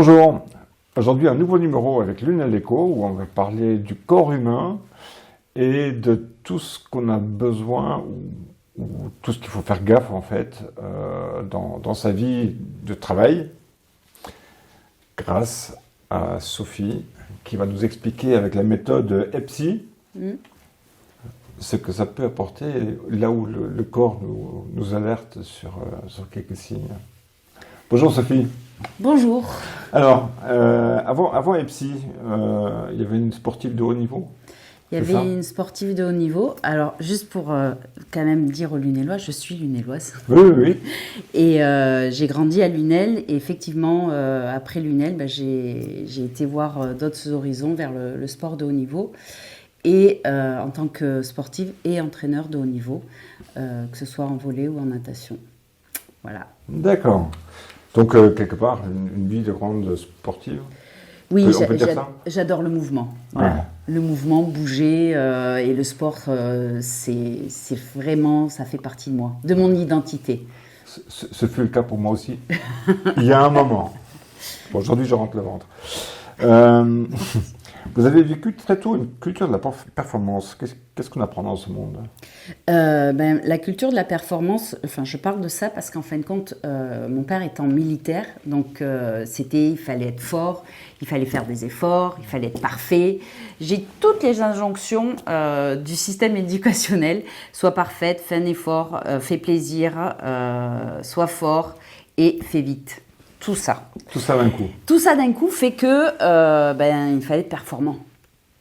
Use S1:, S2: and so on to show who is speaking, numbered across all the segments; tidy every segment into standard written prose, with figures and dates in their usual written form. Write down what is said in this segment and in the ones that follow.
S1: Bonjour, aujourd'hui un nouveau numéro avec Lunel Eco où on va parler du corps humain et de tout ce qu'on a besoin ou tout ce qu'il faut faire gaffe en fait dans sa vie de travail grâce à Sophie qui va nous expliquer avec la méthode EPSI ce que ça peut apporter là où le corps nous alerte sur quelques signes. Bonjour Sophie.
S2: Bonjour.
S1: Alors, avant EPSI, il y avait une sportive de haut niveau.
S2: Il y avait une sportive de haut niveau. Alors, juste pour quand même dire aux Lunellois, je suis lunéloise.
S1: Oui.
S2: Et j'ai grandi à Lunel. Et effectivement, après Lunel, j'ai été voir d'autres horizons vers le sport de haut niveau. Et en tant que sportive et entraîneur de haut niveau, que ce soit en volley ou en natation. Voilà.
S1: D'accord. Donc, quelque part, une vie de grande sportive.
S2: Oui,
S1: on peut dire ça.
S2: J'adore le mouvement. Voilà. Ouais. Le mouvement, bouger et le sport, c'est vraiment, ça fait partie de moi, de mon identité.
S1: Ce fut le cas pour moi aussi. Il y a un moment. Bon, aujourd'hui, je rentre le ventre. Vous avez vécu très tôt une culture de la performance. Qu'est-ce qu'on apprend dans ce monde ?
S2: La culture de la performance, je parle de ça parce qu'en fin de compte, mon père étant militaire, donc il fallait être fort, il fallait faire des efforts, il fallait être parfait. J'ai toutes les injonctions du système éducationnel, sois parfaite, fais un effort, fais plaisir, sois fort et fais vite. Tout ça.
S1: Tout ça d'un coup.
S2: Tout ça d'un coup fait que il fallait être performant.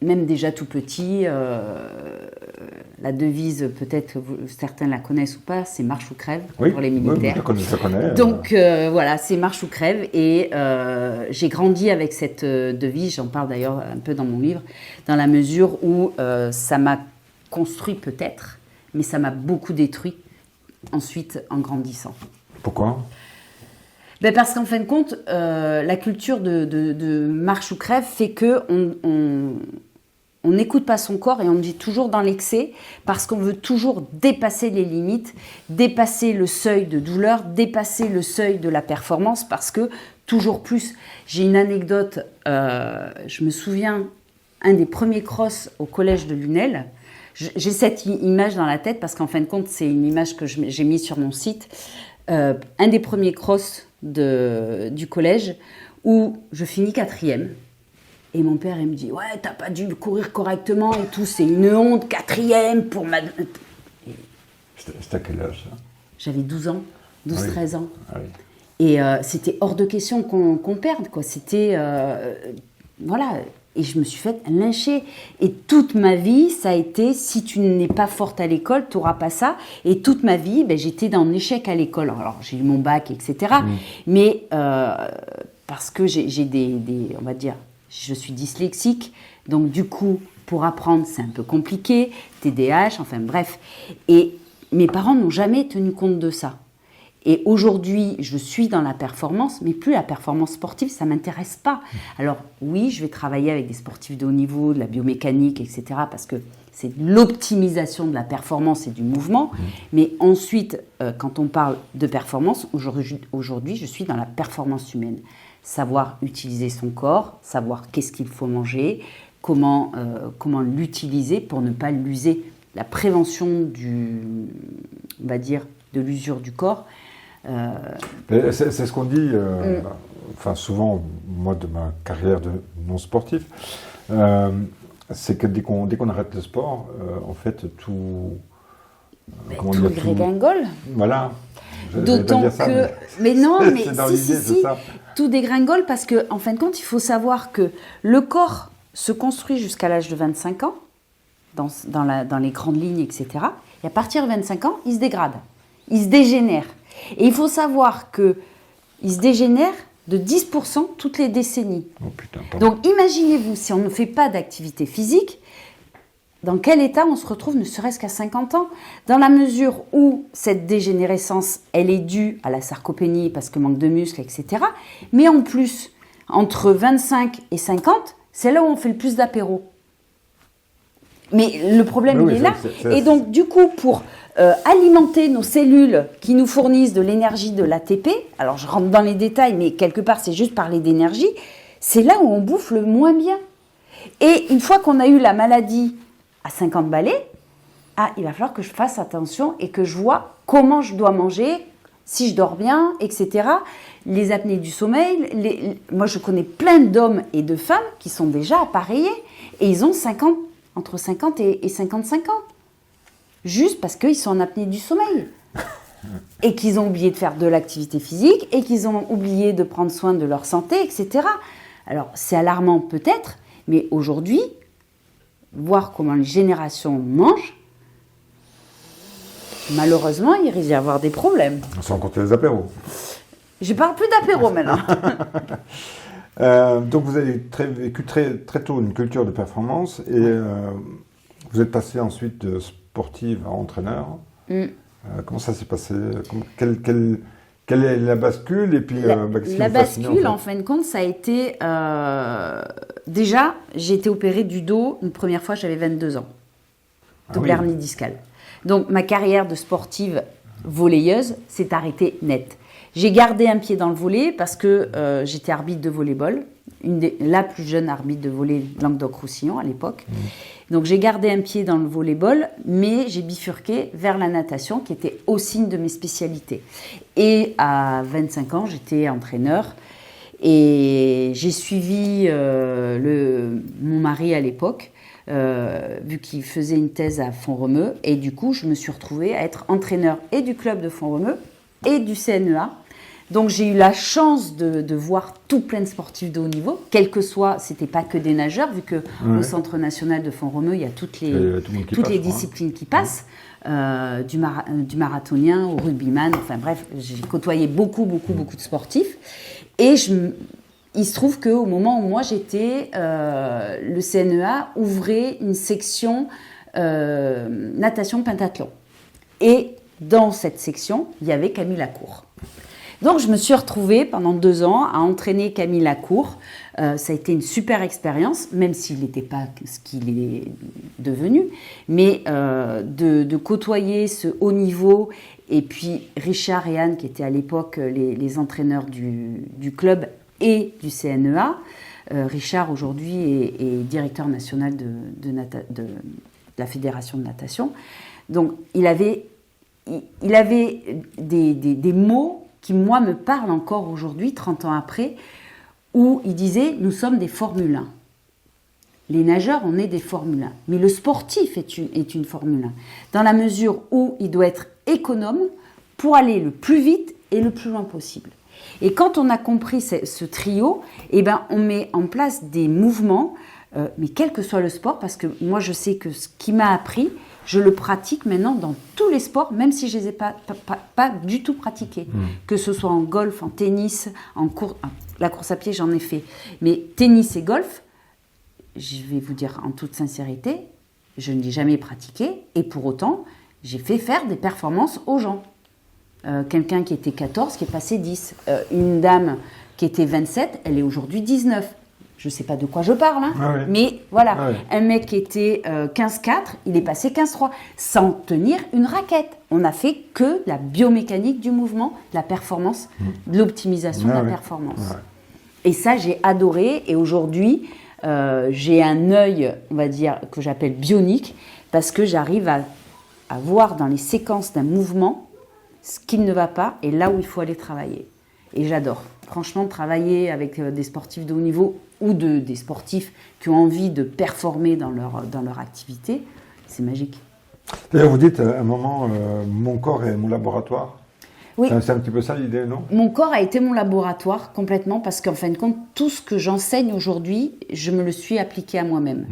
S2: Même déjà tout petit, la devise, peut-être certains la connaissent ou pas, c'est marche ou crève pour les militaires.
S1: Oui, je connais.
S2: Donc voilà, c'est marche ou crève. Et j'ai grandi avec cette devise, j'en parle d'ailleurs un peu dans mon livre, dans la mesure où ça m'a construit peut-être, mais ça m'a beaucoup détruit ensuite en grandissant.
S1: Pourquoi ?
S2: Parce qu'en fin de compte, la culture de marche ou crève fait qu'on n'écoute pas son corps et on dit toujours dans l'excès parce qu'on veut toujours dépasser les limites, dépasser le seuil de douleur, dépasser le seuil de la performance parce que toujours plus. J'ai une anecdote, je me souviens, un des premiers crosses au collège de Lunel. J'ai cette image dans la tête parce qu'en fin de compte, c'est une image que j'ai mise sur mon site. Un des premiers crosses du collège où je finis 4e et mon père il me dit « Ouais, t'as pas dû courir correctement et tout, c'est une honte, 4e pour ma... »
S1: C'était à quel âge ça ?
S2: J'avais 12 ans, 12-13 ans.
S1: Ah oui.
S2: Et c'était hors de question qu'on perde, quoi. C'était... voilà. Et je me suis fait lyncher. Et toute ma vie, ça a été, si tu n'es pas forte à l'école, tu n'auras pas ça. Et toute ma vie, j'étais dans l'échec à l'école. Alors, j'ai eu mon bac, etc. Mais parce que j'ai on va dire, je suis dyslexique. Donc, du coup, pour apprendre, c'est un peu compliqué. TDAH, enfin bref. Et mes parents n'ont jamais tenu compte de ça. Et aujourd'hui, je suis dans la performance, mais plus la performance sportive, ça ne m'intéresse pas. Alors oui, je vais travailler avec des sportifs de haut niveau, de la biomécanique, etc. parce que c'est de l'optimisation de la performance et du mouvement. Mais ensuite, quand on parle de performance, aujourd'hui, je suis dans la performance humaine. Savoir utiliser son corps, savoir qu'est-ce qu'il faut manger, comment l'utiliser pour ne pas l'user. La prévention on va dire, de l'usure du corps.
S1: C'est ce qu'on dit, souvent, moi de ma carrière de non-sportif, c'est que dès qu'on arrête le sport, en fait, tout
S2: dégringole.
S1: Voilà.
S2: D'autant
S1: dire ça,
S2: que... Mais non, mais
S1: si,
S2: tout dégringole parce qu'en fin de compte, il faut savoir que le corps se construit jusqu'à l'âge de 25 ans, dans les grandes lignes, etc. Et à partir de 25 ans, il se dégrade, il se dégénère. Et il faut savoir qu'il se dégénère de 10% toutes les décennies.
S1: Oh putain,
S2: donc imaginez-vous, si on ne fait pas d'activité physique, dans quel état on se retrouve ne serait-ce qu'à 50 ans ? Dans la mesure où cette dégénérescence, elle est due à la sarcopénie parce que manque de muscles, etc. Mais en plus, entre 25 et 50, c'est là où on fait le plus d'apéro. Mais le problème,
S1: Oui,
S2: il est là.
S1: c'est-
S2: Et donc, du coup, pour alimenter nos cellules qui nous fournissent de l'énergie de l'ATP, alors je rentre dans les détails, mais quelque part, c'est juste parler d'énergie, c'est là où on bouffe le moins bien. Et une fois qu'on a eu la maladie à 50 balais, il va falloir que je fasse attention et que je vois comment je dois manger, si je dors bien, etc. Les apnées du sommeil, moi je connais plein d'hommes et de femmes qui sont déjà appareillés et ils ont entre 50 et 55 ans. Juste parce qu'ils sont en apnée du sommeil. Et qu'ils ont oublié de faire de l'activité physique et qu'ils ont oublié de prendre soin de leur santé, etc. Alors c'est alarmant peut-être, mais aujourd'hui, voir comment les générations mangent, malheureusement, il risque d'y avoir des problèmes.
S1: Sans compter les apéros.
S2: Je parle plus d'apéro maintenant.
S1: Donc vous avez vécu très tôt une culture de performance et vous êtes passé ensuite de sportive à entraîneur. Comment ça s'est passé? Quelle est la bascule et puis qu'est-ce qui
S2: La
S1: vous fascine,
S2: bascule,
S1: en
S2: en fin de compte, ça a été... déjà, j'ai été opérée du dos une première fois, j'avais 22 ans. Double
S1: oui.
S2: hernie discale. Donc, ma carrière de sportive volleyeuse s'est arrêtée net. J'ai gardé un pied dans le volley parce que j'étais arbitre de volleyball, la plus jeune arbitre de volley Languedoc-Roussillon à l'époque. Donc j'ai gardé un pied dans le volleyball, mais j'ai bifurqué vers la natation qui était aussi une de mes spécialités. Et à 25 ans, j'étais entraîneur et j'ai suivi mon mari à l'époque, vu qu'il faisait une thèse à Font-Romeu. Et du coup, je me suis retrouvée à être entraîneur et du club de Font-Romeu et du CNEA. Donc j'ai eu la chance de voir tout plein de sportifs de haut niveau, quel que soit, c'était pas que des nageurs, vu que au Centre national de Font-Romeu, il y a toutes les disciplines qui passent, du marathonien au rugbyman, enfin bref, j'ai côtoyé beaucoup de sportifs. Et il se trouve qu'au moment où moi j'étais, le CNEA ouvrait une section natation pentathlon. Et dans cette section, il y avait Camille Lacour. Donc, je me suis retrouvée pendant 2 ans à entraîner Camille Lacour. Ça a été une super expérience, même s'il n'était pas ce qu'il est devenu. Mais de côtoyer ce haut niveau, et puis Richard et Anne, qui étaient à l'époque les entraîneurs du club et du CNEA. Richard, aujourd'hui, est directeur national de la Fédération de natation. Donc, il avait des mots qui, moi, me parle encore aujourd'hui, 30 ans après, où il disait « nous sommes des Formule 1 ». Les nageurs, on est des Formule 1. Mais le sportif est une Formule 1, dans la mesure où il doit être économe pour aller le plus vite et le plus loin possible. Et quand on a compris ce trio, eh ben, on met en place des mouvements, mais quel que soit le sport, parce que moi, je sais que ce qui m'a appris, je le pratique maintenant dans tous les sports, même si je ne les ai pas du tout pratiqués. Que ce soit en golf, en tennis, la course à pied, j'en ai fait. Mais tennis et golf, je vais vous dire en toute sincérité, je ne l'ai jamais pratiqué. Et pour autant, j'ai fait faire des performances aux gens. Quelqu'un qui était 14, qui est passé 10. Une dame qui était 27, elle est aujourd'hui 19. Je ne sais pas de quoi je parle, hein, mais voilà. Un mec qui était 15-4, il est passé 15-3, sans tenir une raquette. On n'a fait que la biomécanique du mouvement, la performance, de l'optimisation de la performance. Et ça, j'ai adoré. Et aujourd'hui, j'ai un œil, on va dire, que j'appelle bionique, parce que j'arrive à voir dans les séquences d'un mouvement ce qui ne va pas et là où il faut aller travailler. Et j'adore. Franchement, travailler avec des sportifs de haut niveau ou des sportifs qui ont envie de performer dans leur activité, c'est magique.
S1: D'ailleurs, vous dites à un moment, mon corps est mon laboratoire.
S2: Oui.
S1: C'est un petit peu ça l'idée, non?
S2: Mon corps a été mon laboratoire complètement parce qu'en fin de compte, tout ce que j'enseigne aujourd'hui, je me le suis appliqué à moi-même.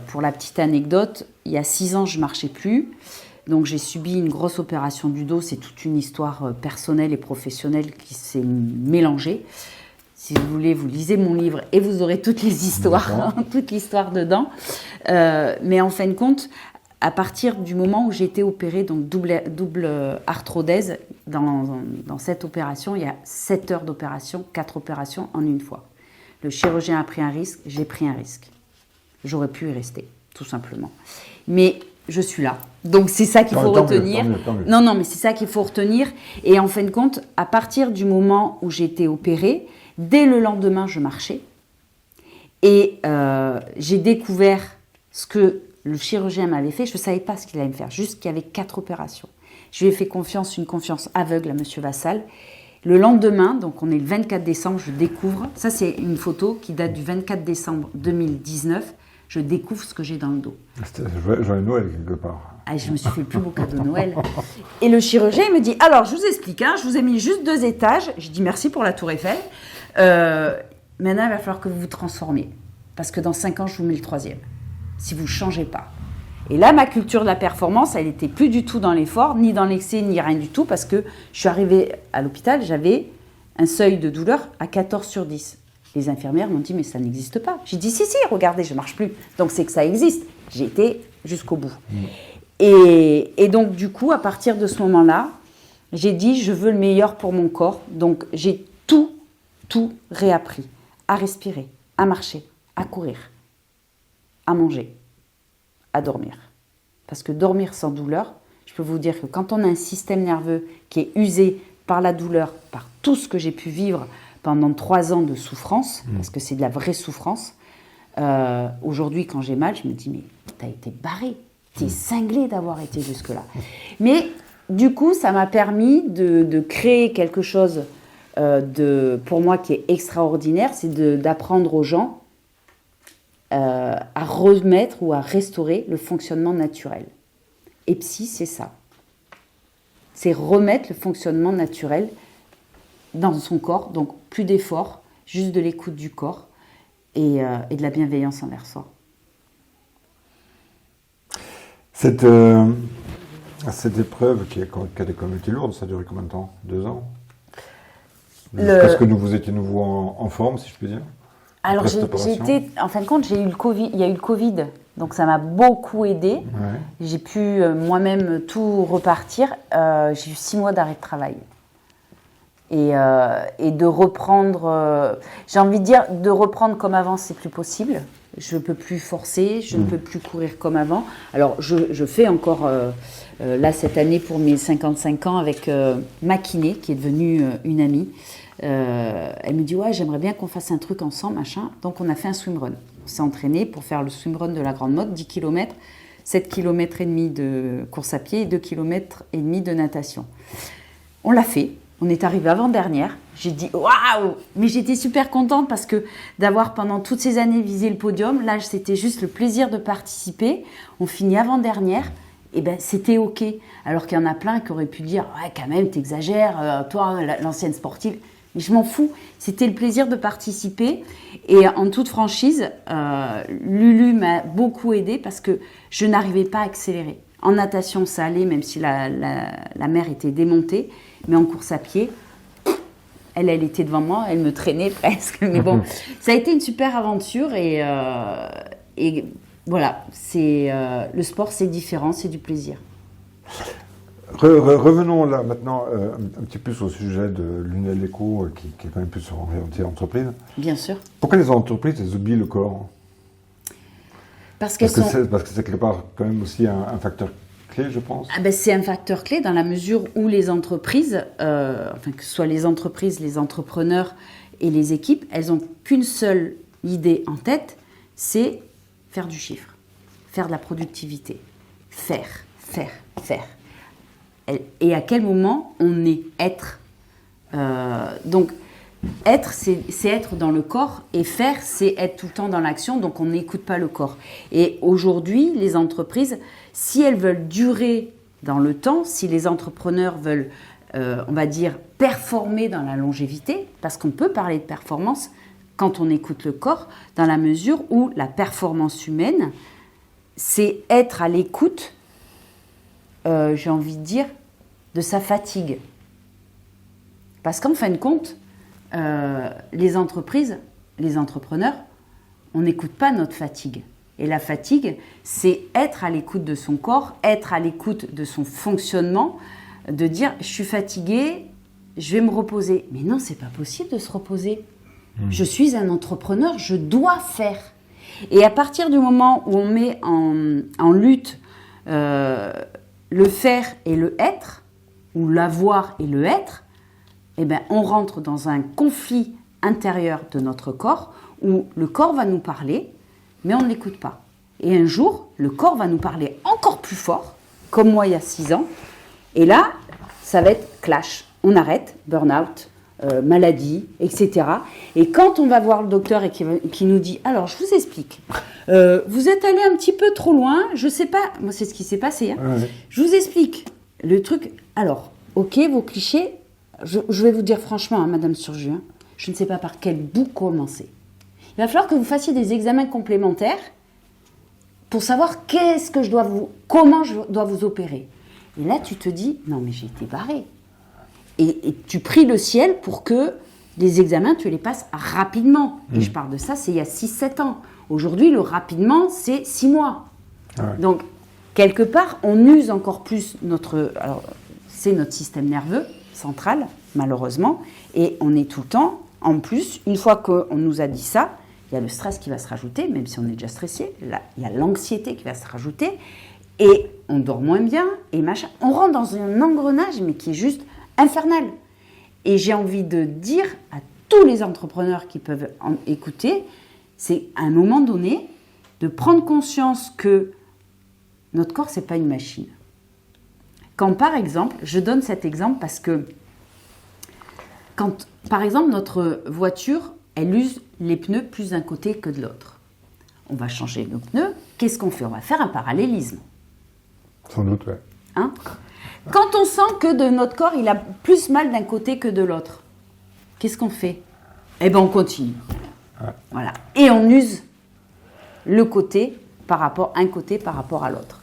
S2: Pour la petite anecdote, il y a 6 ans, je ne marchais plus. Donc j'ai subi une grosse opération du dos, c'est toute une histoire personnelle et professionnelle qui s'est mélangée. Si vous voulez, vous lisez mon livre et vous aurez toutes les histoires, toute l'histoire dedans. Mais en fin de compte, à partir du moment où j'ai été opérée, donc double arthrodèse, dans cette opération, il y a 7 heures d'opération, 4 opérations en une fois. Le chirurgien a pris un risque, j'ai pris un risque. J'aurais pu y rester, tout simplement. Mais je suis là. Donc, c'est ça qu'il faut retenir.
S1: Tant mieux.
S2: Non, mais c'est ça qu'il faut retenir. Et en fin de compte, à partir du moment où j'ai été opérée, dès le lendemain, je marchais. Et j'ai découvert ce que le chirurgien m'avait fait. Je ne savais pas ce qu'il allait me faire, juste qu'il y avait 4 opérations. Je lui ai fait une confiance aveugle à M. Vassal. Le lendemain, donc on est le 24 décembre, je découvre, ça c'est une photo qui date du 24 décembre 2019, je découvre ce que j'ai dans le dos.
S1: C'était joyeux Noël quelque part.
S2: Ah, je me suis fait le plus beau cadeau de Noël. Et le chirurgien, il me dit, alors je vous explique, je vous ai mis juste 2 étages, je dis merci pour la tour Eiffel, maintenant il va falloir que vous vous transformiez, parce que dans 5 ans je vous mets le 3e, si vous ne changez pas. Et là, ma culture de la performance, elle n'était plus du tout dans l'effort, ni dans l'excès, ni rien du tout, parce que je suis arrivée à l'hôpital, j'avais un seuil de douleur à 14/10. Les infirmières m'ont dit, mais ça n'existe pas. J'ai dit, si, regardez, je ne marche plus. Donc, c'est que ça existe. J'ai été jusqu'au bout. Et donc, du coup, à partir de ce moment-là, j'ai dit, je veux le meilleur pour mon corps. Donc, j'ai tout réappris. À respirer, à marcher, à courir, à manger, à dormir. Parce que dormir sans douleur, je peux vous dire que quand on a un système nerveux qui est usé par la douleur, par tout ce que j'ai pu vivre pendant 3 ans de souffrance, parce que c'est de la vraie souffrance, aujourd'hui quand j'ai mal, je me dis mais t'as été barré, t'es cinglé d'avoir été jusque-là. Mais du coup, ça m'a permis de créer quelque chose pour moi qui est extraordinaire, c'est d'apprendre aux gens à remettre ou à restaurer le fonctionnement naturel. Et psy, c'est ça. C'est remettre le fonctionnement naturel dans son corps, donc plus d'efforts, juste de l'écoute du corps et de la bienveillance envers soi.
S1: Cette épreuve qui a quand même été lourde, ça a duré combien de temps? 2 ans? Parce que vous étiez nouveau en forme, si je puis dire.
S2: Alors, en fin de compte, il y a eu le Covid, donc ça m'a beaucoup aidée.
S1: Ouais.
S2: J'ai pu moi-même tout repartir. J'ai eu 6 mois d'arrêt de travail. Et de reprendre, j'ai envie de dire, de reprendre comme avant, c'est plus possible. Je ne peux plus forcer, je ne peux plus courir comme avant. Alors, je fais encore, là, cette année, pour mes 55 ans, avec ma kiné, qui est devenue une amie. Elle me dit, ouais, j'aimerais bien qu'on fasse un truc ensemble, machin. Donc, on a fait un swimrun. On s'est entraîné pour faire le swimrun de la Grande Motte, 10 km, 7 km et demi de course à pied et 2 km et demi de natation. On l'a fait. On est arrivé avant-dernière. J'ai dit waouh! Mais j'étais super contente parce que d'avoir pendant toutes ces années visé le podium, là c'était juste le plaisir de participer. On finit avant-dernière, et ben c'était ok. Alors qu'il y en a plein qui auraient pu dire ouais, quand même, t'exagères, toi, l'ancienne sportive. Mais je m'en fous. C'était le plaisir de participer. Et en toute franchise, Lulu m'a beaucoup aidée parce que je n'arrivais pas à accélérer. En natation, ça allait, même si la mer était démontée. Mais en course à pied, elle était devant moi, elle me traînait presque. Mais bon, ça a été une super aventure et voilà, le sport, c'est différent, c'est du plaisir.
S1: Revenons là maintenant un petit peu sur le sujet de l'UNELECO qui est quand même plus orienté entreprise.
S2: Bien sûr.
S1: Pourquoi les entreprises elles oublient le corps? Parce que c'est quelque part quand même aussi un facteur clé, je pense.
S2: Ah ben, c'est un facteur clé dans la mesure où les entreprises, enfin que ce soit les entreprises, les entrepreneurs et les équipes, elles n'ont qu'une seule idée en tête, c'est faire du chiffre, faire de la productivité, faire. Et à quel moment on est être. Donc être, c'est être dans le corps, et faire, c'est être tout le temps dans l'action, donc on n'écoute pas le corps. Et aujourd'hui, les entreprises, si elles veulent durer dans le temps, si les entrepreneurs veulent, on va dire, performer dans la longévité, parce qu'on peut parler de performance quand on écoute le corps, dans la mesure où la performance humaine, c'est être à l'écoute, j'ai envie de dire, de sa fatigue. Parce qu'en fin de compte, les entreprises, les entrepreneurs, on n'écoute pas notre fatigue. Et la fatigue, c'est être à l'écoute de son corps, être à l'écoute de son fonctionnement, de dire « je suis fatigué, je vais me reposer ». Mais non, c'est pas possible de se reposer. Je suis un entrepreneur, je dois faire. Et à partir du moment où on met en lutte le faire et le être, ou l'avoir et le être, eh ben, on rentre dans un conflit intérieur de notre corps où le corps va nous parler, mais on ne l'écoute pas. Et un jour, le corps va nous parler encore plus fort, comme moi il y a 6 ans, et là, ça va être clash. On arrête, burn-out, maladie, etc. Et quand on va voir le docteur et qui nous dit « Alors, je vous explique, vous êtes allé un petit peu trop loin, je ne sais pas, moi c'est ce qui s'est passé, hein.
S1: Ouais.
S2: Je vous explique le truc. Alors, ok, vos clichés, je vais vous dire franchement, hein, Madame Surju, hein, je ne sais pas par quel bout commencer. Il va falloir que vous fassiez des examens complémentaires pour savoir comment je dois vous opérer. Et là, tu te dis, non mais j'ai été barré. Et tu pries le ciel pour que les examens, tu les passes rapidement. Et je parle de ça, c'est il y a 6-7 ans. Aujourd'hui, le rapidement, c'est 6 mois.
S1: Ouais.
S2: Donc, quelque part, on use encore plus c'est notre système nerveux central, malheureusement, et on est tout le temps, en plus, une fois qu'on nous a dit ça, il y a le stress qui va se rajouter, même si on est déjà stressé, là, il y a l'anxiété qui va se rajouter, et on dort moins bien, et machin. On rentre dans un engrenage, mais qui est juste infernal. Et j'ai envie de dire à tous les entrepreneurs qui peuvent écouter, c'est à un moment donné, de prendre conscience que notre corps, c'est pas une machine. Quand, par exemple, je donne cet exemple parce que quand, par exemple, notre voiture, elle use les pneus plus d'un côté que de l'autre. On va changer nos pneus. Qu'est-ce qu'on fait? On va faire un parallélisme.
S1: Sans doute, ouais.
S2: Hein? Quand on sent que de notre corps, il a plus mal d'un côté que de l'autre, qu'est-ce qu'on fait? Eh bien, on continue.
S1: Ouais.
S2: Voilà. Et on use un côté par rapport à l'autre.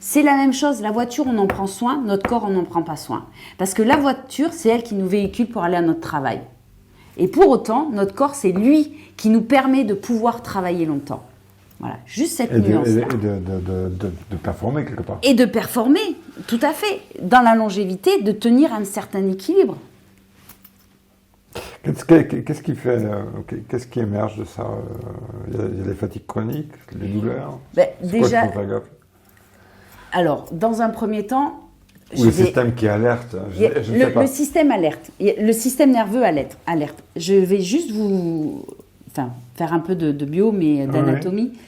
S2: C'est la même chose, la voiture, on en prend soin, notre corps, on n'en prend pas soin. Parce que la voiture, c'est elle qui nous véhicule pour aller à notre travail. Et pour autant, notre corps, c'est lui qui nous permet de pouvoir travailler longtemps. Voilà, juste cette nuance-là.
S1: Et de performer quelque part.
S2: Et de performer, tout à fait. Dans la longévité, de tenir un certain équilibre.
S1: Qu'est-ce qui fait, qu'est-ce qui émerge de ça? Il y a les fatigues chroniques, les douleurs.
S2: Ben,
S1: C'est
S2: déjà,
S1: quoi qu'il faut faire gaffe?
S2: Alors, dans un premier temps,
S1: Ou le système qui alerte. Je ne sais pas.
S2: Le système alerte, le système nerveux alerte. Je vais juste faire un peu de bio, mais d'anatomie. Oui.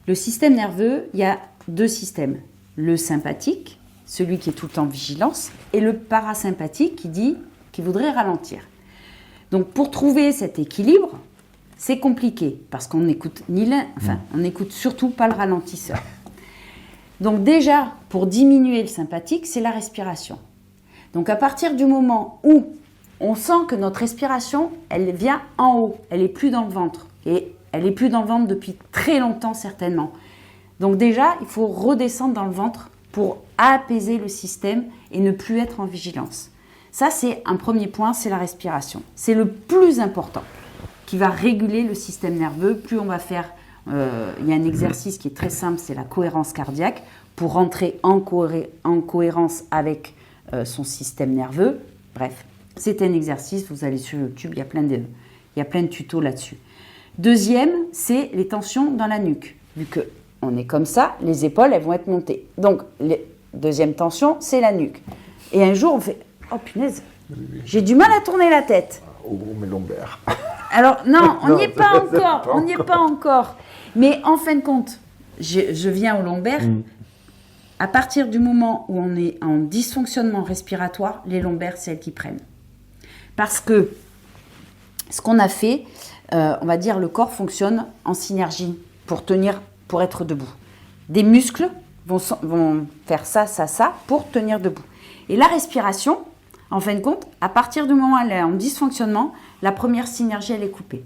S2: Le système nerveux, il y a 2 systèmes. Le sympathique, celui qui est tout le temps en vigilance, et le parasympathique qui voudrait ralentir. Donc, pour trouver cet équilibre, c'est compliqué, parce qu'on n'écoute on n'écoute surtout pas le ralentisseur. Donc déjà, pour diminuer le sympathique, c'est la respiration. Donc à partir du moment où on sent que notre respiration, elle vient en haut, elle n'est plus dans le ventre. Et elle n'est plus dans le ventre depuis très longtemps certainement. Donc déjà, il faut redescendre dans le ventre pour apaiser le système et ne plus être en vigilance. Ça, c'est un premier point, c'est la respiration. C'est le plus important qui va réguler le système nerveux. Plus on va faire... il y a un exercice qui est très simple, c'est la cohérence cardiaque, pour rentrer en cohérence avec son système nerveux. Bref, c'est un exercice, vous allez sur YouTube, il y a plein de tutos là-dessus. Deuxième, c'est les tensions dans la nuque. Vu qu'on est comme ça, les épaules, elles vont être montées. Donc, deuxième tension, c'est la nuque. Et un jour, on fait « Oh punaise, j'ai du mal à tourner la tête ».
S1: Oh, mes lombaires.
S2: Alors, non, on n'y est pas encore. On n'y est pas encore. Mais en fin de compte, je viens aux lombaires. À partir du moment où on est en dysfonctionnement respiratoire, les lombaires, c'est elles qui prennent. Parce que ce qu'on a fait, on va dire, le corps fonctionne en synergie pour être debout. Des muscles vont faire ça pour tenir debout. Et la respiration, en fin de compte, à partir du moment où elle est en dysfonctionnement, la première synergie, elle est coupée.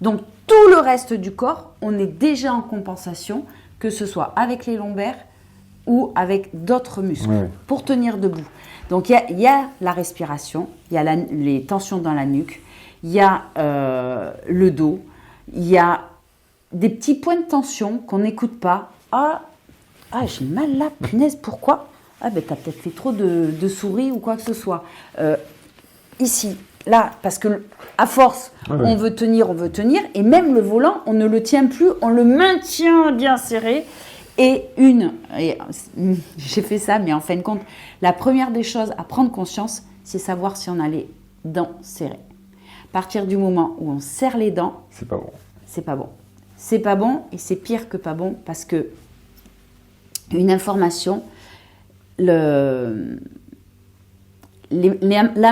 S2: Donc, tout le reste du corps, on est déjà en compensation, que ce soit avec les lombaires ou avec d'autres muscles, pour tenir debout. Donc, il y a la respiration, il y a les tensions dans la nuque, il y a le dos, il y a des petits points de tension qu'on n'écoute pas. Ah, j'ai mal là, punaise, pourquoi? Ah ben t'as peut-être fait trop de souris ou quoi que ce soit. Ici, là, parce que à force, on veut tenir, et même le volant, on ne le tient plus, on le maintient bien serré. Et j'ai fait ça, mais en fin de compte, la première des choses à prendre conscience, c'est savoir si on a les dents serrées. À partir du moment où on serre les dents,
S1: c'est pas bon.
S2: C'est pas bon. C'est pas bon et c'est pire que pas bon parce que une information, la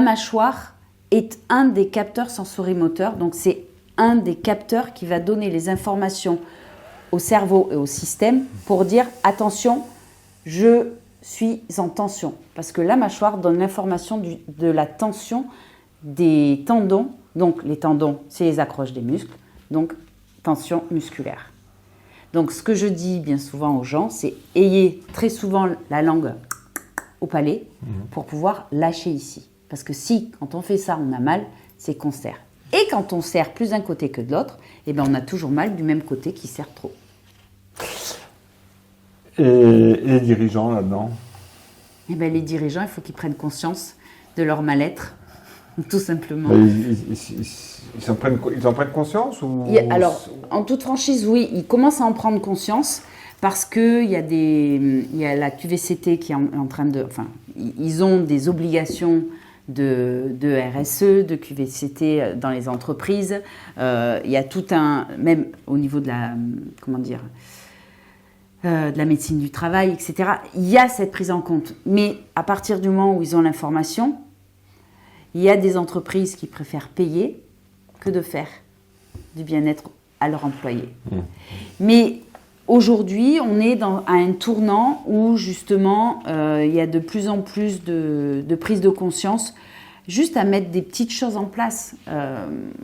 S2: mâchoire est un des capteurs sensorimoteurs, donc c'est un des capteurs qui va donner les informations au cerveau et au système pour dire attention, je suis en tension. Parce que la mâchoire donne l'information de la tension des tendons. Donc les tendons, c'est les accroches des muscles. Donc tension musculaire. Donc ce que je dis bien souvent aux gens, c'est ayez très souvent la langue au palais pour pouvoir lâcher ici. Parce que si, quand on fait ça, on a mal, c'est qu'on serre. Et quand on serre plus d'un côté que de l'autre, eh ben on a toujours mal du même côté qui serre trop.
S1: Et les dirigeants là-dedans?
S2: Eh ben, les dirigeants, il faut qu'ils prennent conscience de leur mal-être, tout simplement.
S1: Ils en prennent conscience ou...
S2: Alors, en toute franchise, oui, ils commencent à en prendre conscience parce qu'il y a la QVCT qui est en train de... Enfin, ils ont des obligations de RSE, de QVCT dans les entreprises. Il y a tout un... Même au niveau de la... Comment dire de la médecine du travail, etc. Il y a cette prise en compte. Mais à partir du moment où ils ont l'information, il y a des entreprises qui préfèrent payer que de faire du bien-être à leurs employés. Mais aujourd'hui, on est à un tournant où justement, il y a de plus en plus de prise de conscience, juste à mettre des petites choses en place.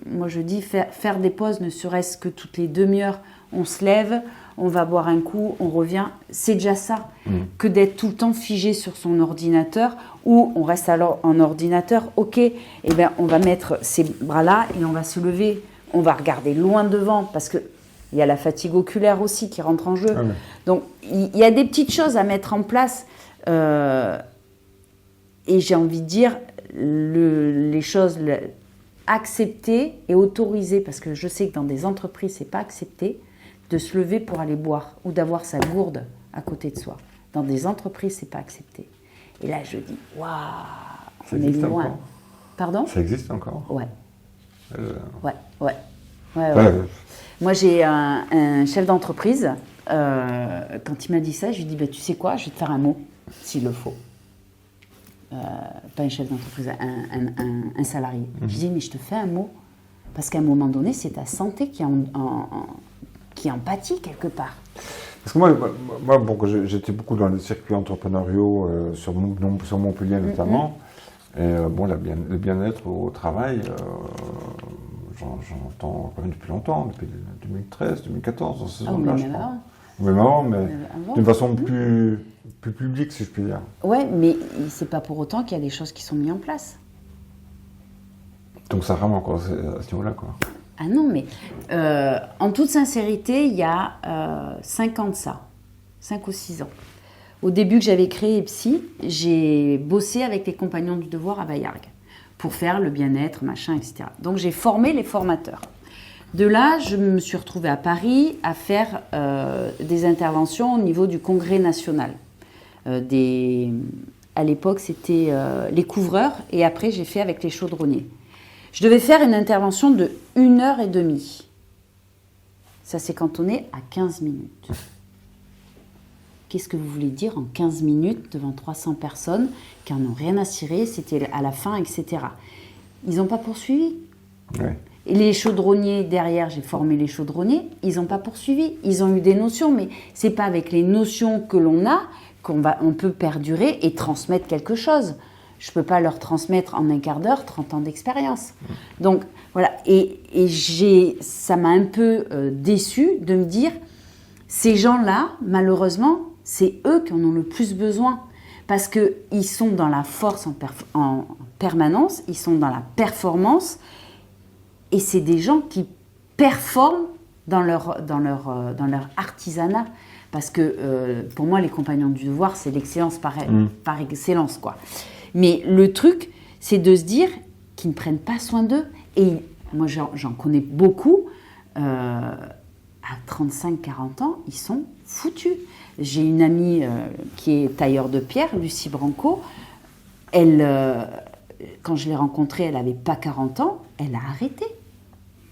S2: Moi, je dis faire des pauses, ne serait-ce que toutes les demi-heures, on se lève, on va boire un coup, on revient, c'est déjà ça, que d'être tout le temps figé sur son ordinateur, ou on reste alors en ordinateur, ok, eh ben, on va mettre ses bras là et on va se lever, on va regarder loin devant, parce qu'il y a la fatigue oculaire aussi qui rentre en jeu. Donc, il y a des petites choses à mettre en place, et j'ai envie de dire, les choses acceptées et autorisées, parce que je sais que dans des entreprises, c'est pas accepté, de se lever pour aller boire ou d'avoir sa gourde à côté de soi. Dans des entreprises, c'est pas accepté. Et là, je dis, waouh, on est loin.
S1: Encore.
S2: Pardon ?
S1: Ça existe encore ?
S2: Ouais. Ouais. Moi, j'ai un chef d'entreprise. Quand il m'a dit ça, je lui ai dit, tu sais quoi, je vais te faire un mot, s'il le faut. Pas un chef d'entreprise, un salarié. Je lui ai dit, mais je te fais un mot. Parce qu'à un moment donné, c'est ta santé qui en pâtit quelque part.
S1: Parce que moi bon, j'étais beaucoup dans les circuits entrepreneuriaux sur Montpellier notamment. Et bon, le bien-être au travail, j'en entends quand même depuis longtemps, depuis 2013, 2014, dans ce saison-là, je crois. Même avant, mais d'une façon plus publique, si je puis dire.
S2: Ouais, mais c'est pas pour autant qu'il y a des choses qui sont mises en place.
S1: Donc ça rame encore à ce niveau-là, quoi.
S2: Ah non, mais en toute sincérité, il y a 5 ans de ça, 5 ou 6 ans. Au début que j'avais créé EPSI, j'ai bossé avec les compagnons du devoir à Bayargues pour faire le bien-être, machin, etc. Donc j'ai formé les formateurs. De là, je me suis retrouvée à Paris à faire des interventions au niveau du congrès national. À l'époque, c'était les couvreurs et après, j'ai fait avec les chaudronniers. Je devais faire une intervention de 1h30. Ça s'est cantonné à 15 minutes. Qu'est-ce que vous voulez dire en 15 minutes devant 300 personnes qui n'en ont rien à cirer, c'était à la fin, etc. Ils n'ont pas poursuivi.
S1: Ouais.
S2: Et les chaudronniers, derrière, j'ai formé les chaudronniers, ils n'ont pas poursuivi. Ils ont eu des notions, mais ce n'est pas avec les notions que l'on a qu'on peut perdurer et transmettre quelque chose. Je ne peux pas leur transmettre en un quart d'heure 30 ans d'expérience. Donc, voilà. Et ça m'a un peu déçue de me dire, ces gens-là, malheureusement, c'est eux qui en ont le plus besoin. Parce qu'ils sont dans la force en permanence, ils sont dans la performance, et c'est des gens qui performent dans leur artisanat. Parce que, pour moi, les compagnons du devoir, c'est l'excellence par excellence, quoi. Mais le truc, c'est de se dire qui ne prennent pas soin d'eux. Et moi, j'en connais beaucoup. À 35-40 ans, ils sont foutus. J'ai une amie qui est tailleur de pierre, Lucie Branco. Elle, quand je l'ai rencontrée, elle n'avait pas 40 ans. Elle a arrêté.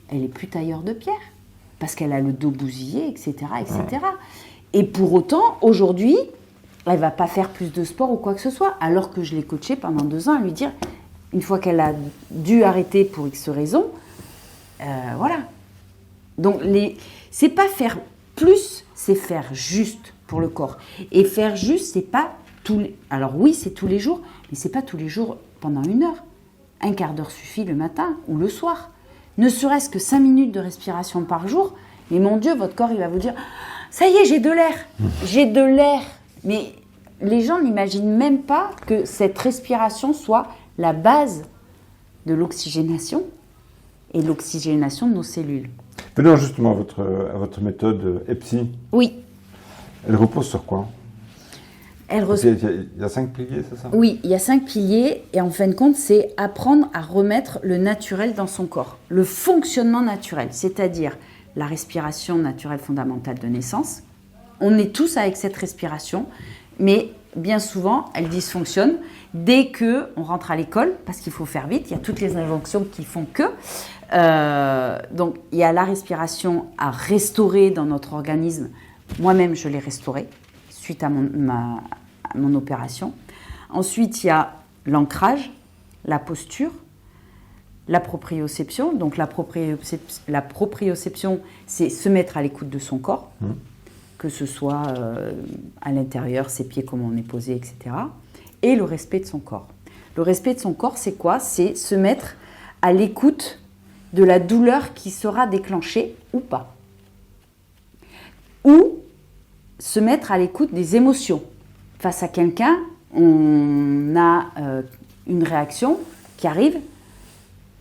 S2: Elle n'est plus tailleur de pierre. Parce qu'elle a le dos bousillé, etc., etc. Et pour autant, aujourd'hui, elle ne va pas faire plus de sport ou quoi que ce soit. Alors que je l'ai coachée pendant 2 ans à lui dire, une fois qu'elle a dû arrêter pour X raisons, voilà. Donc, c'est pas faire plus, c'est faire juste pour le corps. Et faire juste, c'est pas tous les... Alors oui, c'est tous les jours, mais c'est pas tous les jours pendant 1 heure. 1/4 d'heure suffit le matin ou le soir. Ne serait-ce que 5 minutes de respiration par jour, mais mon Dieu, votre corps, il va vous dire « Ça y est, j'ai de l'air, j'ai de l'air ». Mais les gens n'imaginent même pas que cette respiration soit la base de l'oxygénation et l'oxygénation de nos cellules.
S1: Venons justement à votre méthode EPSI.
S2: Oui.
S1: Elle repose sur quoi?
S2: Il
S1: y a 5 piliers, c'est ça?
S2: Oui, il y a 5 piliers et en fin de compte, c'est apprendre à remettre le naturel dans son corps. Le fonctionnement naturel, c'est-à-dire la respiration naturelle fondamentale de naissance. On est tous avec cette respiration, mais bien souvent, elle dysfonctionne dès qu'on rentre à l'école, parce qu'il faut faire vite, il y a toutes les injonctions qui font que. Donc, il y a la respiration à restaurer dans notre organisme. Moi-même, je l'ai restaurée suite à mon opération. Ensuite, il y a l'ancrage, la posture, la proprioception. Donc, la proprioception, c'est se mettre à l'écoute de son corps, que ce soit à l'intérieur, ses pieds, comment on est posé, etc. Et le respect de son corps. Le respect de son corps, c'est quoi? C'est se mettre à l'écoute de la douleur qui sera déclenchée ou pas. Ou se mettre à l'écoute des émotions. Face à quelqu'un, on a une réaction qui arrive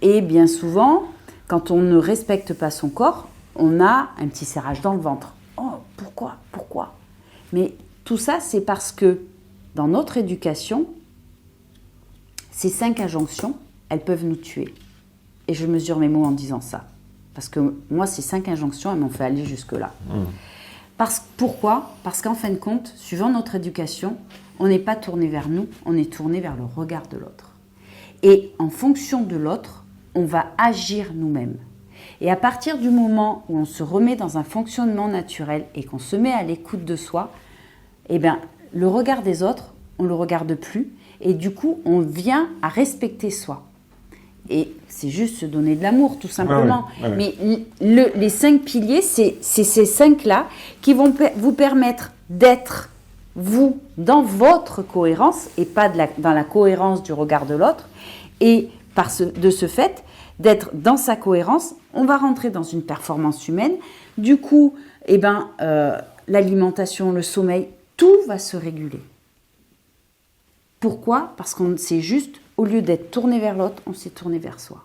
S2: et bien souvent, quand on ne respecte pas son corps, on a un petit serrage dans le ventre. Oh, pourquoi? Mais tout ça, c'est parce que dans notre éducation, ces 5 injonctions, elles peuvent nous tuer. Et je mesure mes mots en disant ça. Parce que moi, ces 5 injonctions, elles m'ont fait aller jusque-là. Pourquoi? Parce qu'en fin de compte, suivant notre éducation, on n'est pas tourné vers nous, on est tourné vers le regard de l'autre. Et en fonction de l'autre, on va agir nous-mêmes. Et à partir du moment où on se remet dans un fonctionnement naturel et qu'on se met à l'écoute de soi, eh bien, le regard des autres, on ne le regarde plus. Et du coup, on vient à respecter soi. Et c'est juste se donner de l'amour, tout simplement. Mais les 5 piliers, c'est ces 5-là qui vont vous permettre d'être, vous, dans votre cohérence et pas dans la cohérence du regard de l'autre. Et de ce fait, d'être dans sa cohérence, on va rentrer dans une performance humaine. Du coup, l'alimentation, le sommeil, tout va se réguler. Pourquoi? Parce qu'on sait juste, au lieu d'être tourné vers l'autre, on s'est tourné vers soi.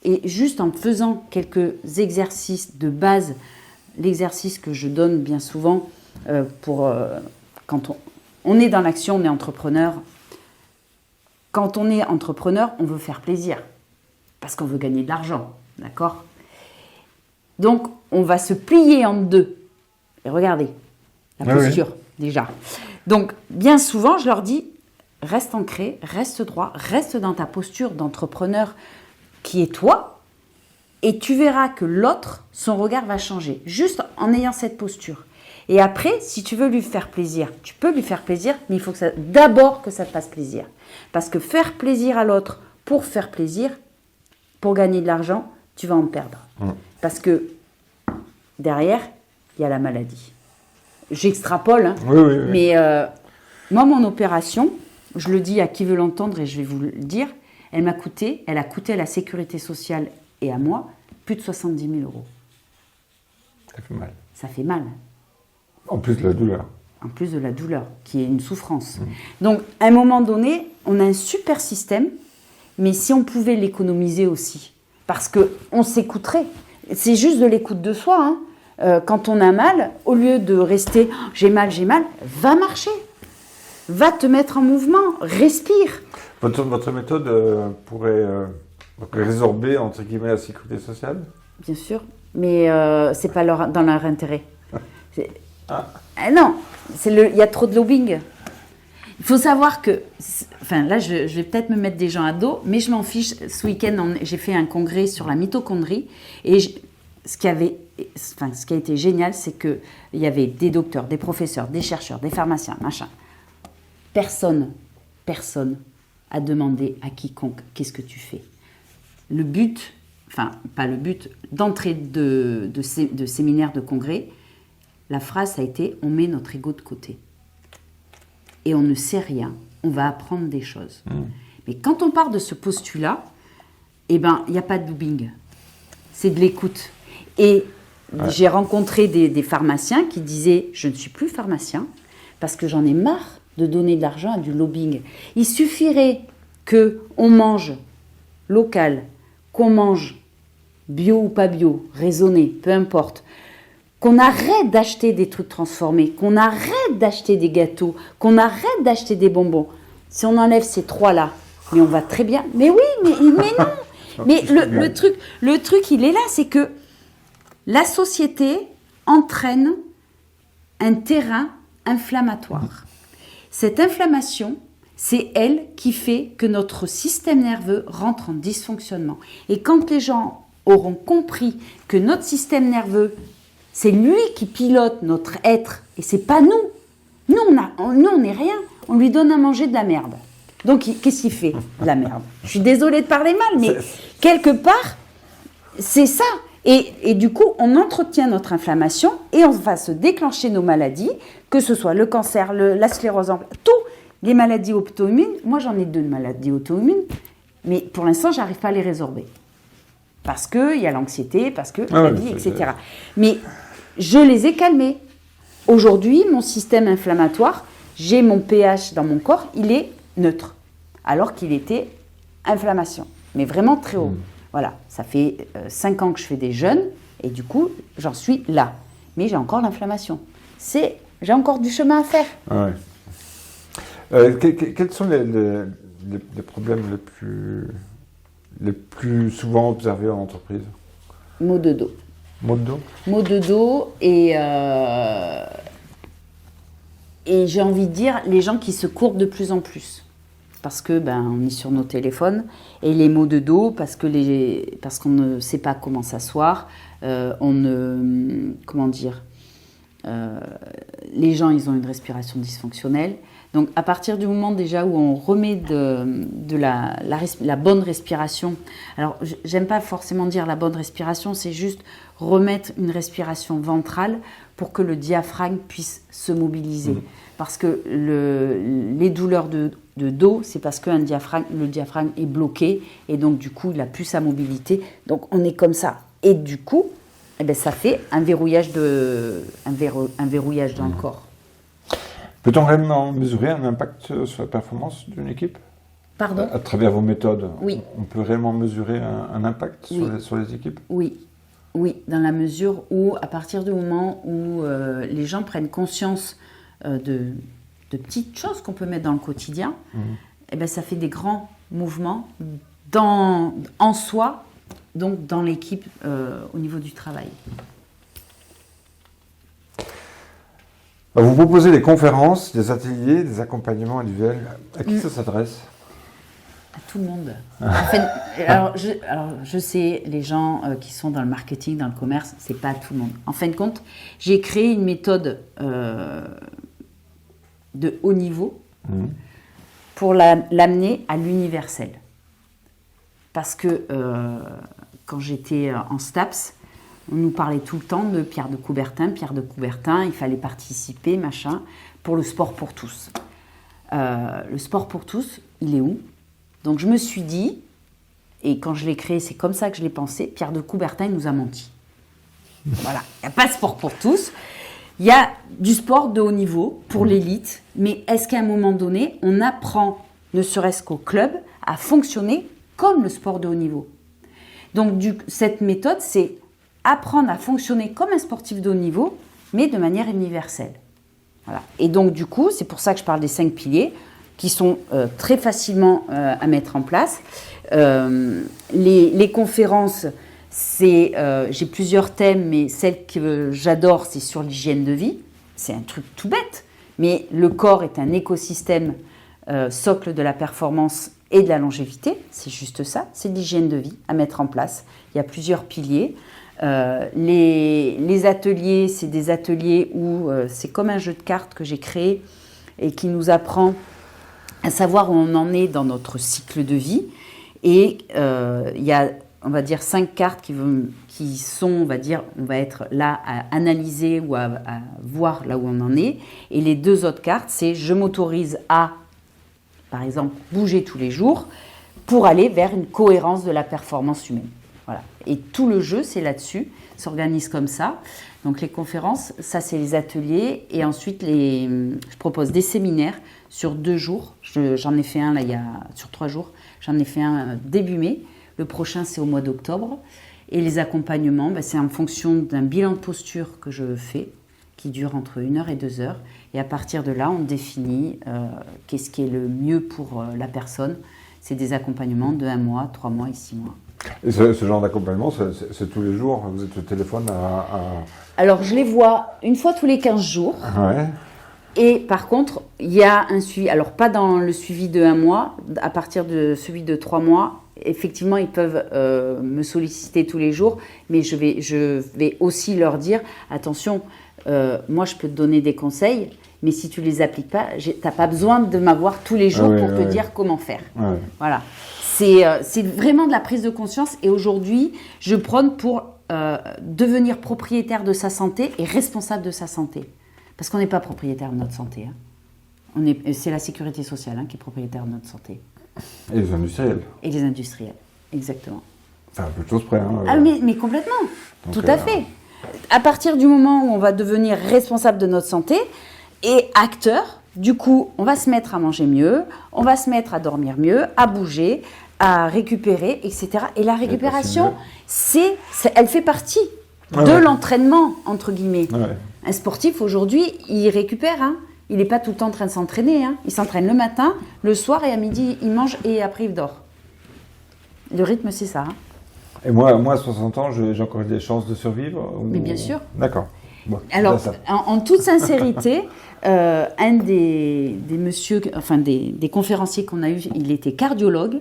S2: Et juste en faisant quelques exercices de base, l'exercice que je donne bien souvent quand on est dans l'action, on est entrepreneur. Quand on est entrepreneur, on veut faire plaisir parce qu'on veut gagner de l'argent, d'accord? Donc, on va se plier en 2. Et regardez, la posture, déjà. Donc, bien souvent, je leur dis, reste ancré, reste droit, reste dans ta posture d'entrepreneur qui est toi, et tu verras que l'autre, son regard va changer, juste en ayant cette posture. Et après, si tu veux lui faire plaisir, tu peux lui faire plaisir, mais il faut d'abord que ça te fasse plaisir. Parce que faire plaisir à l'autre pour faire plaisir, pour gagner de l'argent, tu vas en perdre. Parce que derrière, il y a la maladie. J'extrapole, mais moi, mon opération, je le dis à qui veut l'entendre et je vais vous le dire, elle a coûté à la sécurité sociale et à moi plus de 70 000 €.
S1: Ça fait mal.
S2: Ça fait mal.
S1: En plus de la douleur.
S2: En plus de la douleur, qui est une souffrance. Donc, à un moment donné, on a un super système, mais si on pouvait l'économiser aussi, parce qu'on s'écouterait. C'est juste de l'écoute de soi. Quand on a mal, au lieu de rester « j'ai mal », va marcher. Va te mettre en mouvement, respire.
S1: Votre méthode pourrait Donc résorber, entre guillemets, la sécurité sociale?
S2: Bien sûr, mais c'est pas dans leur intérêt. Non, il y a trop de lobbying. Il faut savoir que, enfin là je vais peut-être me mettre des gens à dos, mais je m'en fiche. Ce week-end, j'ai fait un congrès sur la mitochondrie et ce qui a été génial, c'est qu'il y avait des docteurs, des professeurs, des chercheurs, des pharmaciens, machin. Personne a demandé à quiconque qu'est-ce que tu fais. Le but, enfin pas le but, d'entrée de séminaire, de congrès, la phrase a été « on met notre ego de côté ». Et on ne sait rien, on va apprendre des choses. Mais quand on part de ce postulat, eh ben, il n'y a pas de lobbying. C'est de l'écoute. Et j'ai rencontré des pharmaciens qui disaient « je ne suis plus pharmacien parce que j'en ai marre de donner de l'argent à du lobbying. Il suffirait qu'on mange local, qu'on mange bio ou pas bio, raisonné, peu importe, qu'on arrête d'acheter des trucs transformés, qu'on arrête d'acheter des gâteaux, qu'on arrête d'acheter des bonbons. Si on enlève ces trois-là, mais on va très bien. Mais oui, mais non. Mais le truc, il est là, c'est que la société entraîne un terrain inflammatoire. Cette inflammation, c'est elle qui fait que notre système nerveux rentre en dysfonctionnement. Et quand les gens auront compris que notre système nerveux, c'est lui qui pilote notre être et c'est pas nous. Nous, on n'est rien. On lui donne à manger de la merde. Donc, qu'est-ce qu'il fait? De la merde. Je suis désolée de parler mal, mais quelque part, c'est ça. Et du coup, on entretient notre inflammation et on va se déclencher nos maladies, que ce soit le cancer, la sclérose en plaques, tout. Les maladies auto-immunes, moi j'en ai 2 maladies auto-immunes, mais pour l'instant, j'arrive pas à les résorber. Parce qu'il y a l'anxiété, parce que la vie, etc. Mais je les ai calmés. Aujourd'hui, mon système inflammatoire, j'ai mon pH dans mon corps, il est neutre. Alors qu'il était inflammation. Mais vraiment très haut. Voilà, ça fait 5 ans que je fais des jeûnes, et du coup, j'en suis là. Mais j'ai encore l'inflammation. J'ai encore du chemin à faire.
S1: Quels sont les problèmes les plus souvent observés en entreprise?
S2: Maux de dos.
S1: Maux de dos?
S2: Maux de dos et j'ai envie de dire les gens qui se courbent de plus en plus. Parce que on est sur nos téléphones et les maux de dos parce qu'on ne sait pas comment s'asseoir, les gens ils ont une respiration dysfonctionnelle. Donc à partir du moment déjà où on remet de la bonne respiration, alors j'aime pas forcément dire la bonne respiration, c'est juste remettre une respiration ventrale pour que le diaphragme puisse se mobiliser. Parce que les douleurs de dos, c'est parce que le diaphragme est bloqué et donc du coup il n'a plus sa mobilité. Donc on est comme ça. Et du coup, ça fait un verrouillage dans le corps.
S1: Peut-on réellement mesurer un impact sur la performance d'une équipe?
S2: Pardon?
S1: À travers vos méthodes,
S2: oui.
S1: On peut réellement mesurer un impact sur les équipes?
S2: Oui, dans la mesure où, à partir du moment où les gens prennent conscience de petites choses qu'on peut mettre dans le quotidien, ça fait des grands mouvements en soi, donc dans l'équipe au niveau du travail.
S1: Vous proposez des conférences, des ateliers, des accompagnements individuels. À qui ça s'adresse?
S2: À tout le monde. En fait, alors, je sais, les gens qui sont dans le marketing, dans le commerce, c'est pas tout le monde. En fin de compte, j'ai créé une méthode de haut niveau pour l'amener à l'universel. Parce que quand j'étais en STAPS, on nous parlait tout le temps de Pierre de Coubertin, il fallait participer, machin, pour le sport pour tous. Le sport pour tous, il est où? Donc je me suis dit, et quand je l'ai créé, c'est comme ça que je l'ai pensé, Pierre de Coubertin, il nous a menti. Voilà, il n'y a pas de sport pour tous. Il y a du sport de haut niveau pour l'élite, mais est-ce qu'à un moment donné, on apprend, ne serait-ce qu'au club, à fonctionner comme le sport de haut niveau? Donc cette méthode, c'est apprendre à fonctionner comme un sportif de haut niveau, mais de manière universelle. Voilà. Et donc du coup, c'est pour ça que je parle des 5 piliers, qui sont très facilement à mettre en place. Les conférences, j'ai plusieurs thèmes, mais celle que j'adore, c'est sur l'hygiène de vie. C'est un truc tout bête, mais le corps est un écosystème socle de la performance et de la longévité. C'est juste ça, c'est de l'hygiène de vie à mettre en place. Il y a plusieurs piliers. Les ateliers, c'est des ateliers où c'est comme un jeu de cartes que j'ai créé et qui nous apprend à savoir où on en est dans notre cycle de vie. Et il y a, on va dire, 5 cartes qui sont, on va être là à analyser ou à voir là où on en est. Et les 2 autres cartes, c'est je m'autorise à, par exemple, bouger tous les jours pour aller vers une cohérence de la performance humaine. Voilà. Et tout le jeu, c'est là-dessus, s'organise comme ça. Donc les conférences, ça c'est les ateliers. Et ensuite, je propose des séminaires sur 2 jours. J'en ai fait un là, sur 3 jours. J'en ai fait un début mai. Le prochain, c'est au mois d'octobre. Et les accompagnements, c'est en fonction d'un bilan de posture que je fais, qui dure entre 1 heure et 2 heures. Et à partir de là, on définit qu'est-ce qui est le mieux pour la personne. C'est des accompagnements de 1 mois, 3 mois et 6 mois.
S1: Et ce genre d'accompagnement, c'est tous les jours? Vous êtes au téléphone
S2: Alors, je les vois une fois tous les 15 jours.
S1: Ouais.
S2: Et par contre, il y a un suivi. Alors, pas dans le suivi de 1 mois. À partir de celui de 3 mois, effectivement, ils peuvent me solliciter tous les jours. Mais je vais aussi leur dire, attention, moi, je peux te donner des conseils. Mais si tu ne les appliques pas, tu n'as pas besoin de m'avoir tous les jours pour te dire comment faire. Ouais. Voilà. C'est vraiment de la prise de conscience. Et aujourd'hui, je prône pour devenir propriétaire de sa santé et responsable de sa santé. Parce qu'on n'est pas propriétaire de notre santé. Hein. C'est la sécurité sociale qui est propriétaire de notre santé.
S1: Et les industriels.
S2: Et les industriels, exactement.
S1: C'est un peu de choses près. Hein,
S2: Ah, mais complètement. Donc, tout à fait. À partir du moment où on va devenir responsable de notre santé et acteur, du coup, on va se mettre à manger mieux, on va se mettre à dormir mieux, à bouger, à récupérer, etc. Et la récupération, elle fait partie de l'entraînement, entre guillemets. Ouais. Un sportif, aujourd'hui, il récupère. Hein. Il n'est pas tout le temps en train de s'entraîner. Hein. Il s'entraîne le matin, le soir et à midi, il mange et après, il dort. Le rythme, c'est ça. Hein.
S1: Et moi, à 60 ans, j'ai encore des chances de survivre
S2: Mais bien sûr.
S1: D'accord.
S2: Bon, alors, en toute sincérité, un des messieurs, enfin des conférenciers qu'on a eu, il était cardiologue,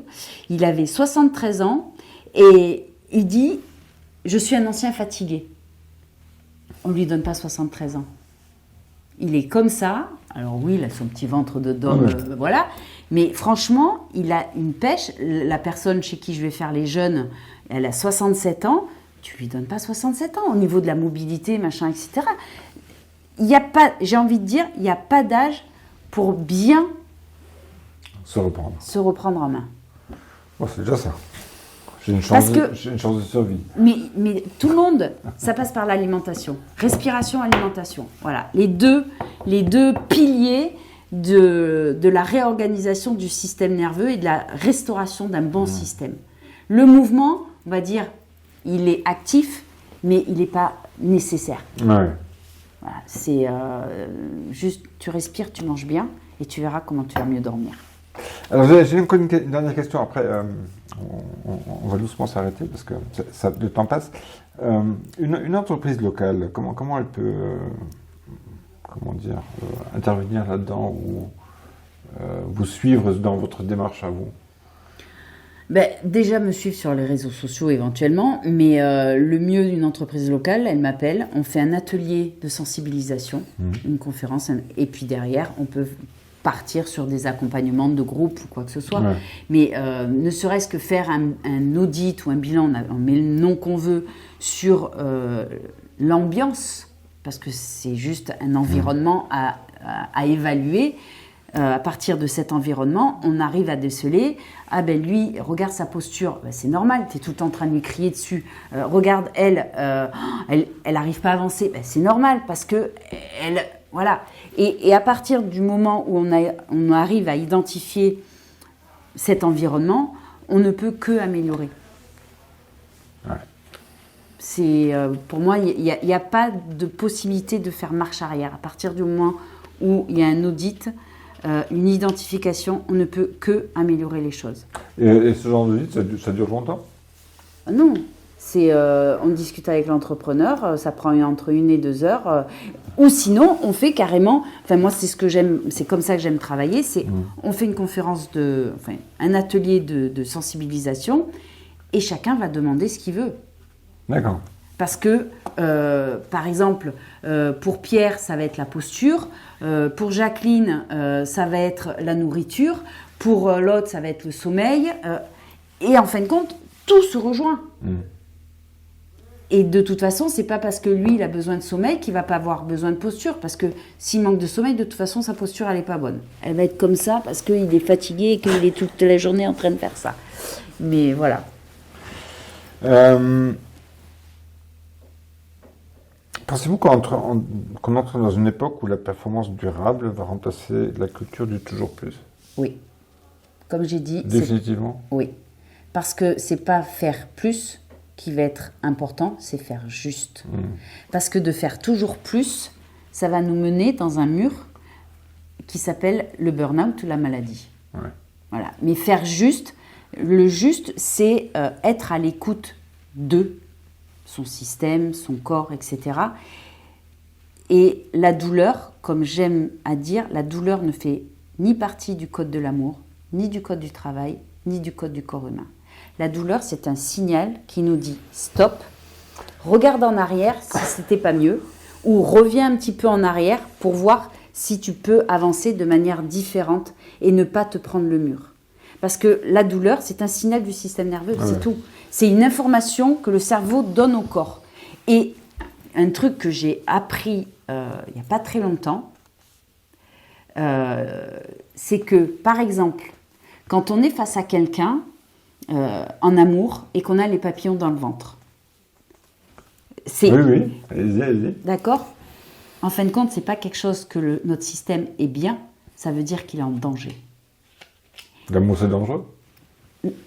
S2: il avait 73 ans et il dit « Je suis un ancien fatigué ». On ne lui donne pas 73 ans. Il est comme ça, alors oui, il a son petit ventre d'homme, voilà, mais franchement, il a une pêche. La personne chez qui je vais faire les jeunes, elle a 67 ans, tu lui donnes pas 67 ans au niveau de la mobilité, machin, etc. Il y a pas, j'ai envie de dire, il n'y a pas d'âge pour bien se reprendre en main.
S1: Bon, c'est déjà ça. J'ai une chance de survie.
S2: Mais tout le monde, ça passe par l'alimentation. Respiration, alimentation. Voilà, les deux piliers de la réorganisation du système nerveux et de la restauration d'un bon système. Le mouvement, on va dire, il est actif, mais il n'est pas nécessaire. Ouais. Voilà, c'est juste, tu respires, tu manges bien, et tu verras comment tu vas mieux dormir.
S1: Alors j'ai encore une dernière question, après on va doucement s'arrêter parce que le temps passe. Une entreprise locale, comment elle peut intervenir là-dedans ou vous suivre dans votre démarche à vous?
S2: Déjà me suivre sur les réseaux sociaux éventuellement, mais le mieux d'une entreprise locale, elle m'appelle, on fait un atelier de sensibilisation, une conférence, et puis derrière on peut partir sur des accompagnements de groupe ou quoi que ce soit. Ouais. Mais ne serait-ce que faire un audit ou un bilan, on met le nom qu'on veut, sur l'ambiance, parce que c'est juste un environnement à évaluer. À partir de cet environnement, on arrive à déceler, lui, regarde sa posture, c'est normal, tu es tout le temps en train de lui crier dessus. Regarde, elle n'arrive pas à avancer, c'est normal, parce que voilà. Et à partir du moment où on arrive à identifier cet environnement, on ne peut que améliorer. Ouais. Pour moi, il n'y a pas de possibilité de faire marche arrière. À partir du moment où il y a un audit, une identification, on ne peut que améliorer les choses.
S1: Et ce genre de visite, ça dure longtemps?
S2: Non, on discute avec l'entrepreneur, ça prend entre 1 et 2 heures. Ou sinon, on fait carrément, enfin moi c'est ce que j'aime, c'est comme ça que j'aime travailler, on fait une conférence un atelier de sensibilisation et chacun va demander ce qu'il veut.
S1: D'accord.
S2: Parce que, par exemple, pour Pierre, ça va être la posture, pour Jacqueline, ça va être la nourriture, pour l'autre, ça va être le sommeil, et en fin de compte, tout se rejoint. Et de toute façon, c'est pas parce que lui, il a besoin de sommeil qu'il va pas avoir besoin de posture, parce que s'il manque de sommeil, de toute façon, sa posture, elle est pas bonne. Elle va être comme ça parce qu'il est fatigué et qu'il est toute la journée en train de faire ça. Mais voilà.
S1: Pensez-vous qu'on entre dans une époque où la performance durable va remplacer la culture du toujours plus?
S2: Oui. Comme j'ai dit...
S1: Définitivement?
S2: Oui. Parce que c'est pas faire plus qui va être important, c'est faire juste. Parce que de faire toujours plus, ça va nous mener dans un mur qui s'appelle le burn-out ou la maladie.
S1: Ouais.
S2: Voilà. Mais faire juste, le juste, c'est être à l'écoute de son système, son corps, etc. Et la douleur, comme j'aime à dire, la douleur ne fait ni partie du code de l'amour, ni du code du travail, ni du code du corps humain. La douleur, c'est un signal qui nous dit stop, regarde en arrière si c'était pas mieux, ou reviens un petit peu en arrière pour voir si tu peux avancer de manière différente et ne pas te prendre le mur. Parce que la douleur, c'est un signal du système nerveux, c'est tout. C'est une information que le cerveau donne au corps. Et un truc que j'ai appris il n'y a pas très longtemps, c'est que, par exemple, quand on est face à quelqu'un en amour et qu'on a les papillons dans le ventre,
S1: Oui, allez-y.
S2: D'accord? En fin de compte, ce n'est pas quelque chose que notre système est bien, ça veut dire qu'il est en danger.
S1: L'amour, c'est dangereux?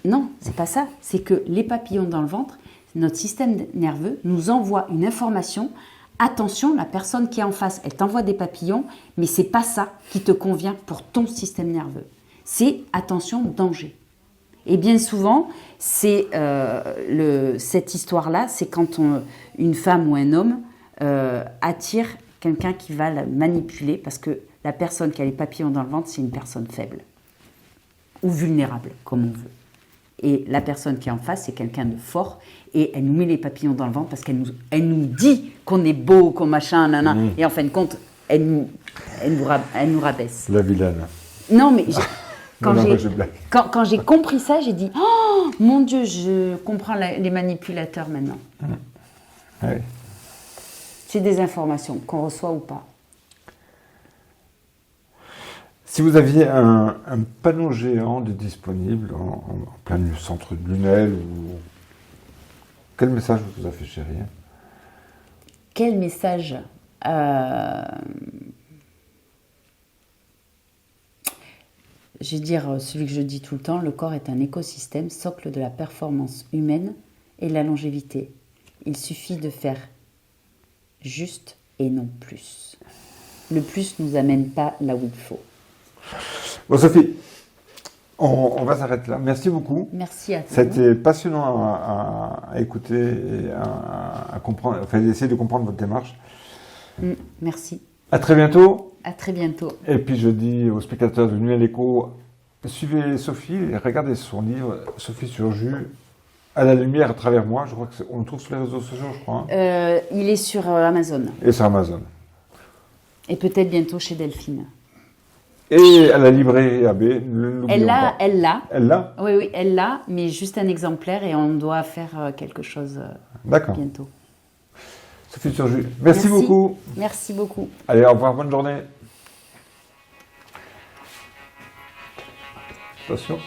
S2: Non, c'est pas ça. C'est que les papillons dans le ventre, notre système nerveux nous envoie une information. Attention, la personne qui est en face, elle t'envoie des papillons, mais c'est pas ça qui te convient pour ton système nerveux. C'est attention, danger. Et bien souvent, c'est cette histoire-là, c'est quand une femme ou un homme attire quelqu'un qui va la manipuler, parce que la personne qui a les papillons dans le ventre, c'est une personne faible ou vulnérable, comme on veut. Et la personne qui est en face, c'est quelqu'un de fort, et elle nous met les papillons dans le ventre parce qu'elle nous dit qu'on est beau, qu'on machin, nanana, et en fin de compte, elle nous rabaisse.
S1: La vilaine.
S2: Non, mais
S1: Quand
S2: quand j'ai compris ça, j'ai dit « Oh, mon Dieu, je comprends les manipulateurs maintenant. »
S1: Ouais.
S2: C'est des informations qu'on reçoit ou pas.
S1: Si vous aviez un panneau géant de disponible en plein centre de Lunel, quel message vous afficheriez?
S2: Quel message Je vais dire celui que je dis tout le temps, le corps est un écosystème, socle de la performance humaine et de la longévité. Il suffit de faire juste et non plus. Le plus ne nous amène pas là où il faut.
S1: Bon, Sophie, on va s'arrêter là. Merci beaucoup.
S2: Merci à toi.
S1: C'était passionnant à écouter et à comprendre, enfin, essayer de comprendre votre démarche.
S2: Merci.
S1: À très bientôt.
S2: À très bientôt.
S1: Et puis je dis aux spectateurs de Nuit à l'écho, suivez Sophie et regardez son livre Sophie Surjus, à la lumière à travers moi. Je crois qu'on le trouve sur les réseaux sociaux, je crois.
S2: Il est sur Amazon.
S1: Et sur Amazon.
S2: Et peut-être bientôt chez Delphine.
S1: Et à la librairie AB,
S2: Elle l'a.
S1: Elle l'a?
S2: Oui, elle l'a, mais juste un exemplaire et on doit faire quelque chose bientôt.
S1: Sophie Surjus, merci beaucoup.
S2: Merci beaucoup.
S1: Allez, au revoir, bonne journée. Attention.